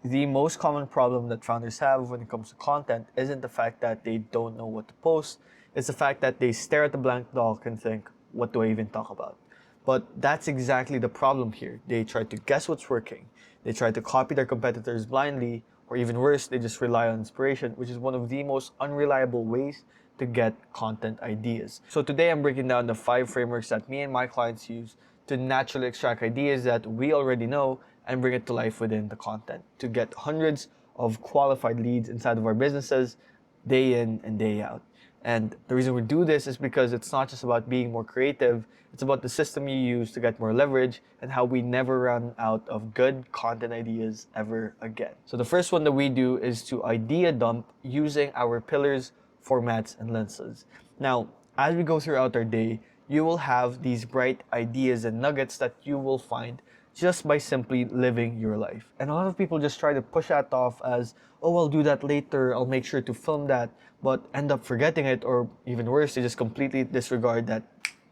the most common problem that founders have when it comes to content isn't the fact that they don't know what to post, it's the fact that they stare at the blank doc and think, what do I even talk about? But that's exactly the problem here. They try to guess what's working. They try to copy their competitors blindly, or even worse, they just rely on inspiration, which is one of the most unreliable ways to get content ideas. So today I'm breaking down the 5 frameworks that me and my clients use to naturally extract ideas that we already know and bring it to life within the content to get hundreds of qualified leads inside of our businesses day in and day out. And the reason we do this is because it's not just about being more creative, it's about the system you use to get more leverage and how we never run out of good content ideas ever again. So the first one that we do is to idea dump using our pillars, formats, and lenses. Now, as we go throughout our day, you will have these bright ideas and nuggets that you will find just by simply living your life. And a lot of people just try to push that off as, oh, I'll do that later, I'll make sure to film that, but end up forgetting it, or even worse, they just completely disregard that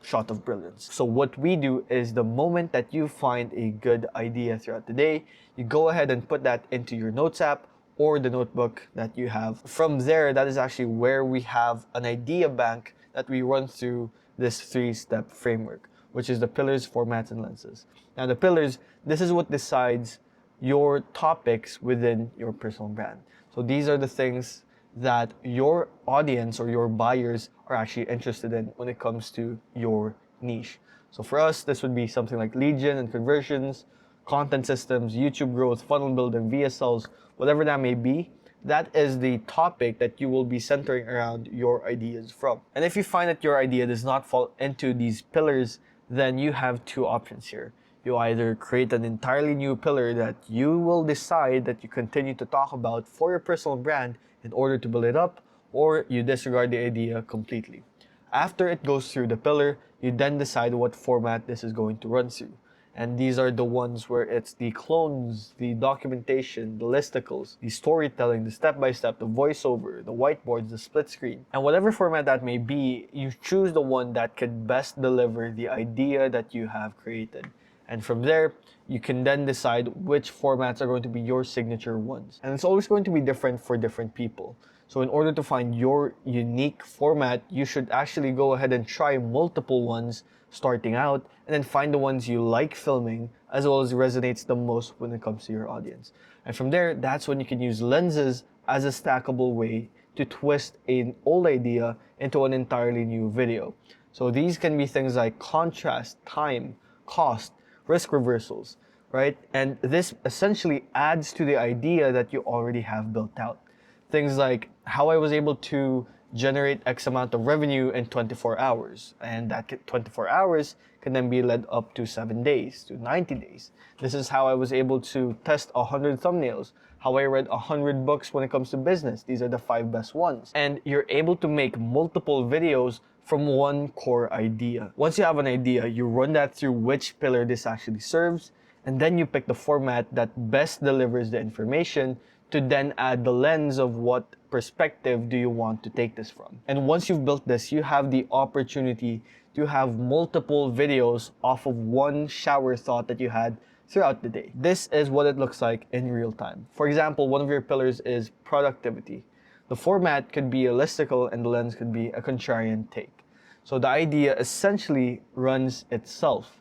shot of brilliance. So what we do is the moment that you find a good idea throughout the day, you go ahead and put that into your notes app or the notebook that you have. From there, that is actually where we have an idea bank that we run through this 3-step framework, which is the pillars, formats, and lenses. Now the pillars, this is what decides your topics within your personal brand. So these are the things that your audience or your buyers are actually interested in when it comes to your niche. So for us, this would be something like lead gen and conversions, content systems, YouTube growth, funnel building, VSLs, whatever that may be. That is the topic that you will be centering around your ideas from. And if you find that your idea does not fall into these pillars, then you have 2 options here. You either create an entirely new pillar that you will decide that you continue to talk about for your personal brand in order to build it up, or you disregard the idea completely. After it goes through the pillar, you then decide what format this is going to run through. And these are the ones where it's the clones, the documentation, the listicles, the storytelling, the step-by-step, the voiceover, the whiteboards, the split screen. And whatever format that may be, you choose the one that can best deliver the idea that you have created. And from there, you can then decide which formats are going to be your signature ones. And it's always going to be different for different people. So in order to find your unique format, you should actually go ahead and try multiple ones starting out, and then find the ones you like filming as well as resonates the most when it comes to your audience. And from there, that's when you can use lenses as a stackable way to twist an old idea into an entirely new video. So these can be things like contrast, time, cost, risk reversals, right? And this essentially adds to the idea that you already have built out. Things like how I was able to generate X amount of revenue in 24 hours. And that 24 hours can then be led up to 7 days, to 90 days. This is how I was able to test 100 thumbnails, how I read 100 books when it comes to business. These are the 5 best ones. And you're able to make multiple videos from one core idea. Once you have an idea, you run that through which pillar this actually serves, and then you pick the format that best delivers the information to then add the lens of what perspective do you want to take this from. And once you've built this, you have the opportunity to have multiple videos off of one shower thought that you had throughout the day. This is what it looks like in real time. For example, one of your pillars is productivity. The format could be a listicle and the lens could be a contrarian take. So the idea essentially runs itself.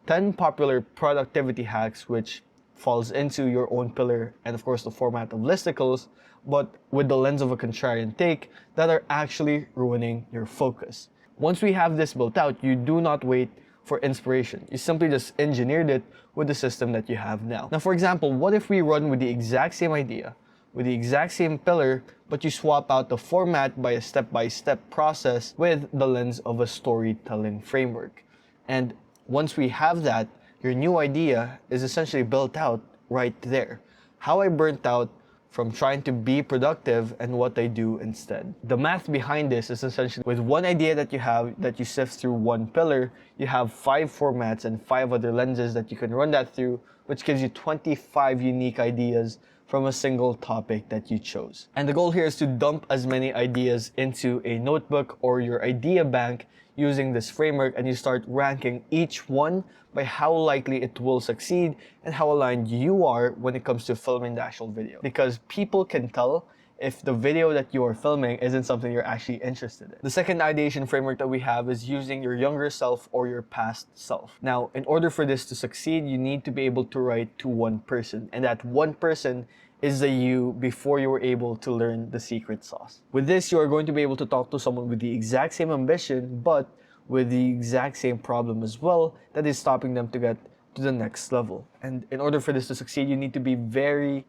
10 popular productivity hacks which falls into your own pillar, and of course the format of listicles, but with the lens of a contrarian take that are actually ruining your focus. Once we have this built out, you do not wait for inspiration. You simply just engineered it with the system that you have now. Now, for example, what if we run with the exact same idea, with the exact same pillar, but you swap out the format by a step-by-step process with the lens of a storytelling framework? And once we have that, your new idea is essentially built out right there. How I burnt out from trying to be productive and what I do instead. The math behind this is essentially with one idea that you have that you sift through one pillar, you have 5 formats and 5 other lenses that you can run that through, which gives you 25 unique ideas from a single topic that you chose. And the goal here is to dump as many ideas into a notebook or your idea bank using this framework, and you start ranking each one by how likely it will succeed and how aligned you are when it comes to filming the actual video. Because people can tell if the video that you are filming isn't something you're actually interested in. The second ideation framework that we have is using your younger self or your past self. Now, in order for this to succeed, you need to be able to write to one person, and that one person is the you before you were able to learn the secret sauce. With this, you are going to be able to talk to someone with the exact same ambition, but with the exact same problem as well that is stopping them to get to the next level. And in order for this to succeed, you need to be very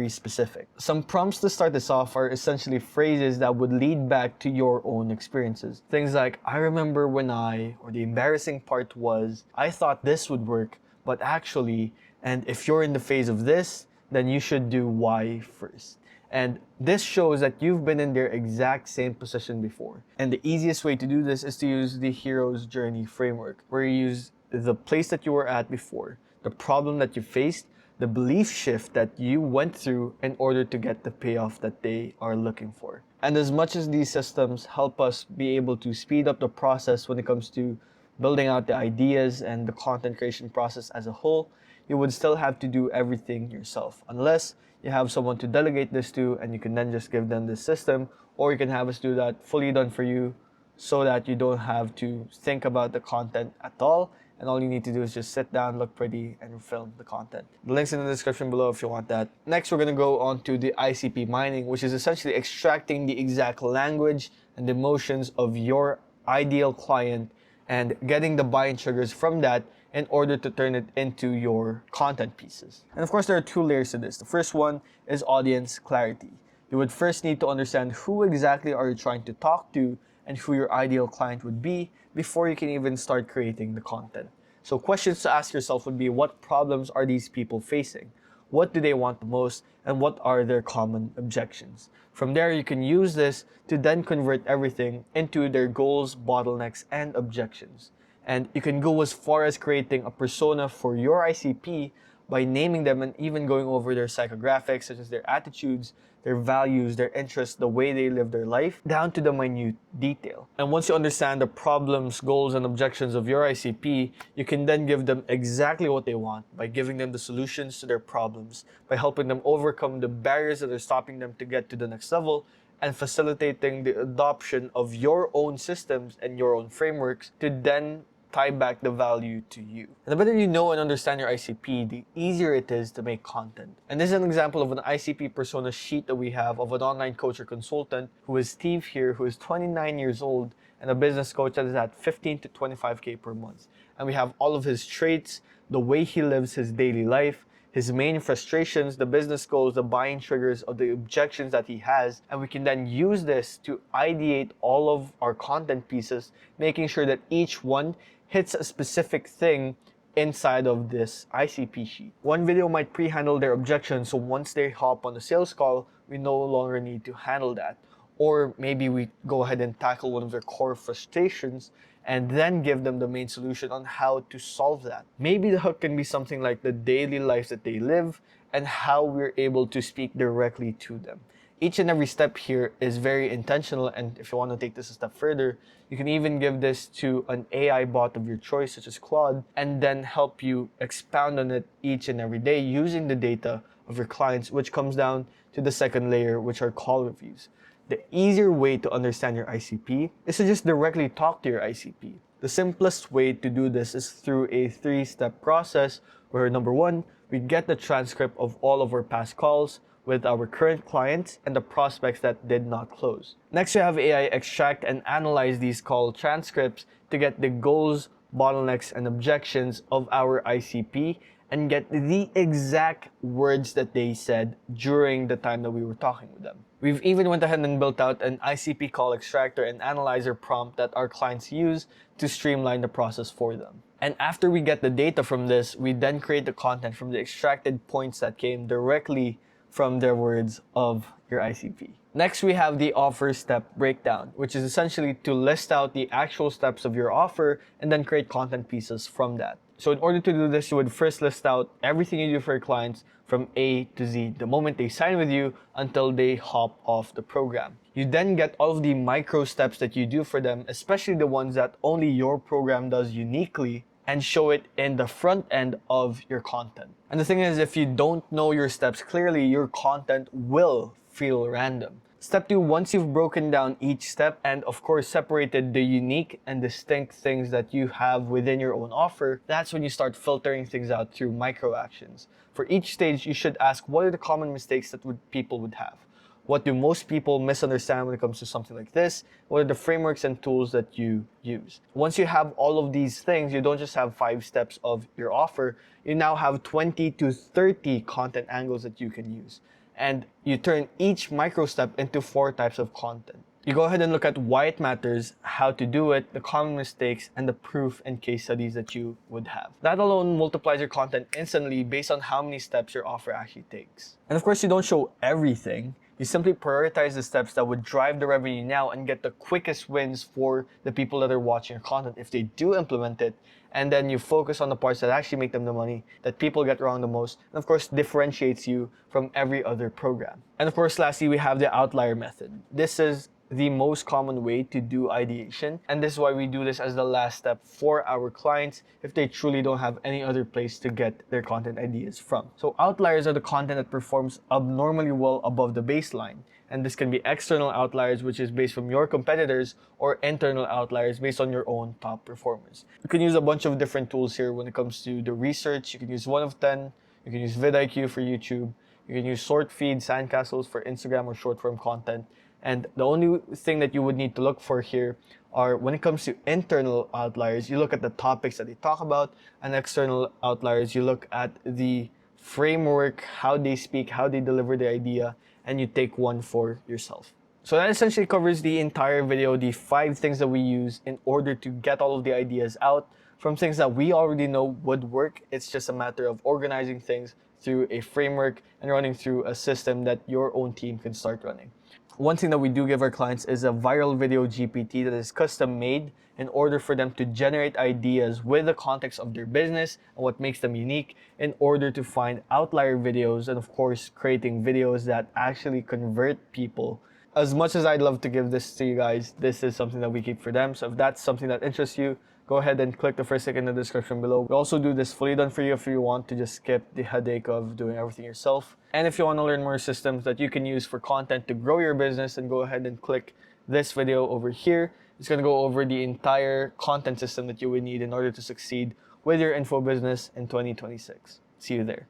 specific. Some prompts to start this off are essentially phrases that would lead back to your own experiences. Things like, I remember when or the embarrassing part was, I thought this would work, but actually, and if you're in the phase of this, then you should do Y first. And this shows that you've been in their exact same position before. And the easiest way to do this is to use the hero's journey framework, where you use the place that you were at before, the problem that you faced, the belief shift that you went through in order to get the payoff that they are looking for. And as much as these systems help us be able to speed up the process when it comes to building out the ideas and the content creation process as a whole, you would still have to do everything yourself, unless you have someone to delegate this to and you can then just give them this system, or you can have us do that fully done for you so that you don't have to think about the content at all, and all you need to do is just sit down, look pretty, and film the content. The link's in the description below if you want that. Next, we're gonna go on to the ICP mining, which is essentially extracting the exact language and emotions of your ideal client and getting the buying triggers from that in order to turn it into your content pieces. And of course, there are two layers to this. The first one is audience clarity. You would first need to understand who exactly are you trying to talk to and who your ideal client would be before you can even start creating the content. So questions to ask yourself would be, what problems are these people facing? What do they want the most? And what are their common objections? From there, you can use this to then convert everything into their goals, bottlenecks, and objections. And you can go as far as creating a persona for your ICP by naming them and even going over their psychographics, such as their attitudes, their values, their interests, the way they live their life, down to the minute detail. And once you understand the problems, goals, and objections of your ICP, you can then give them exactly what they want by giving them the solutions to their problems, by helping them overcome the barriers that are stopping them to get to the next level, and facilitating the adoption of your own systems and your own frameworks to then tie back the value to you. And the better you know and understand your ICP, the easier it is to make content. And this is an example of an ICP persona sheet that we have of an online coach or consultant who is Steve here, who is 29 years old and a business coach that is at 15 to 25K per month. And we have all of his traits, the way he lives his daily life, his main frustrations, the business goals, the buying triggers, of the objections that he has, and we can then use this to ideate all of our content pieces, making sure that each one hits a specific thing inside of this ICP sheet. One video might pre-handle their objections, so once they hop on the sales call, we no longer need to handle that. Or maybe we go ahead and tackle one of their core frustrations and then give them the main solution on how to solve that. Maybe the hook can be something like the daily lives that they live and how we're able to speak directly to them. Each and every step here is very intentional, and if you want to take this a step further, you can even give this to an AI bot of your choice, such as Claude, and then help you expound on it each and every day using the data of your clients, which comes down to the second layer, which are call reviews. The easier way to understand your ICP is to just directly talk to your ICP. The simplest way to do this is through a 3-step process where, number one, we get the transcript of all of our past calls with our current clients and the prospects that did not close. Next, we have AI extract and analyze these call transcripts to get the goals, bottlenecks, and objections of our ICP and get the exact words that they said during the time that we were talking with them. We've even went ahead and built out an ICP call extractor and analyzer prompt that our clients use to streamline the process for them. And after we get the data from this, we then create the content from the extracted points that came directly from their words of your ICP. Next, we have the offer step breakdown, which is essentially to list out the actual steps of your offer and then create content pieces from that. So in order to do this, you would first list out everything you do for your clients from A to Z, the moment they sign with you until they hop off the program. You then get all of the micro steps that you do for them, especially the ones that only your program does uniquely, and show it in the front end of your content. And the thing is, if you don't know your steps clearly, your content will feel random. Step 2, once you've broken down each step and of course separated the unique and distinct things that you have within your own offer, that's when you start filtering things out through micro actions. For each stage, you should ask, what are the common mistakes that people would have? What do most people misunderstand when it comes to something like this? What are the frameworks and tools that you use? Once you have all of these things, you don't just have 5 steps of your offer, you now have 20 to 30 content angles that you can use. And you turn each micro step into 4 types of content. You go ahead and look at why it matters, how to do it, the common mistakes, and the proof and case studies that you would have. That alone multiplies your content instantly based on how many steps your offer actually takes. And of course, you don't show everything. You simply prioritize the steps that would drive the revenue now and get the quickest wins for the people that are watching your content if they do implement it. And then you focus on the parts that actually make them the money, that people get wrong the most, and of course differentiates you from every other program. And of course, lastly, we have the outlier method. This is the most common way to do ideation, and this is why we do this as the last step for our clients if they truly don't have any other place to get their content ideas from. So outliers are the content that performs abnormally well above the baseline, and this can be external outliers, which is based from your competitors, or internal outliers based on your own top performers. You can use a bunch of different tools here when it comes to the research. You can use 1 of 10, you can use vidIQ for YouTube, you can use sort feed, sandcastles for Instagram or short form content. And the only thing that you would need to look for here are, when it comes to internal outliers, you look at the topics that they talk about, and external outliers, you look at the framework, how they speak, how they deliver the idea, and you take one for yourself. So that essentially covers the entire video, the 5 things that we use in order to get all of the ideas out from things that we already know would work. It's just a matter of organizing things through a framework and running through a system that your own team can start running. One thing that we do give our clients is a viral video GPT that is custom made in order for them to generate ideas with the context of their business and what makes them unique, in order to find outlier videos, and of course creating videos that actually convert people. As much as I'd love to give this to you guys, this is something that we keep for them. So if that's something that interests you, go ahead and click the first link in the description below. We also do this fully done for you if you want to just skip the headache of doing everything yourself. And if you want to learn more systems that you can use for content to grow your business, then go ahead and click this video over here. It's going to go over the entire content system that you would need in order to succeed with your info business in 2026. See you there.